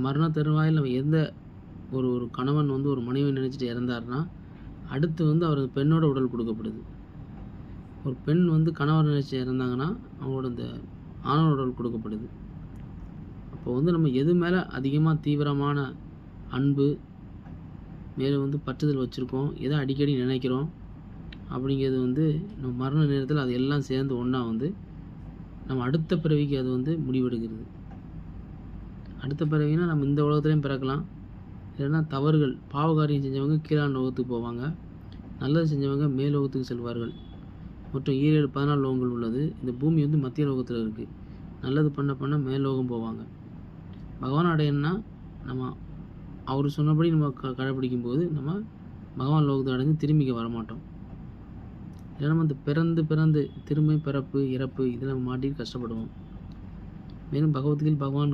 மரண தருவாயில் நம்ம எந்த ஒரு ஒரு கணவன் வந்து ஒரு மனைவி நினச்சிட்டு இறந்தாருன்னா, அடுத்து வந்து அவரது பெண்ணோட உடல் கொடுக்கப்படுது. ஒரு பெண் வந்து கணவர் நினச்சி இறந்தாங்கன்னா, அவங்களோட இந்த ஆணோட உடல் கொடுக்கப்படுது. அப்போ வந்து நம்ம எது மேலே அதிகமாக தீவிரமான அன்பு, மேலும் வந்து பற்றுதல் வச்சுருக்கோம், எதை அடிக்கடி நினைக்கிறோம் அப்படிங்கிறது வந்து நம்ம மரண நேரத்தில் அது எல்லாம் சேர்ந்து ஒன்றா வந்து நம்ம அடுத்த பிறவிக்கு அது வந்து முடிவெடுக்கிறது. அடுத்த பிறவினா நம்ம இந்த உலகத்துலேயும் பிறக்கலாம், இல்லைன்னா தவறுகள் பாவகாரியம் செஞ்சவங்க கீழான லோகத்துக்கு போவாங்க, நல்லது செஞ்சவங்க மேல் லோகத்துக்கு செல்வார்கள். மொத்தம் 7 14 லோகங்கள் உள்ளது. இந்த பூமி வந்து மத்திய லோகத்தில் இருக்குது. நல்லது பண்ண மேல் லோகம் போவாங்க. பகவான் அடையணும்னா நம்ம அவர் சொன்னபடி நம்ம கடைப்பிடிக்கும் போது நம்ம பகவான் லோகத்தை அடைஞ்சு திரும்பிக்க வரமாட்டோம். ஏன்னா நம்ம இந்த பிறந்து திரும்ப பிறப்பு இறப்பு இதில் மாட்டி கஷ்டப்படுவோம். மேலும் பகவத்கீதையில் பகவான்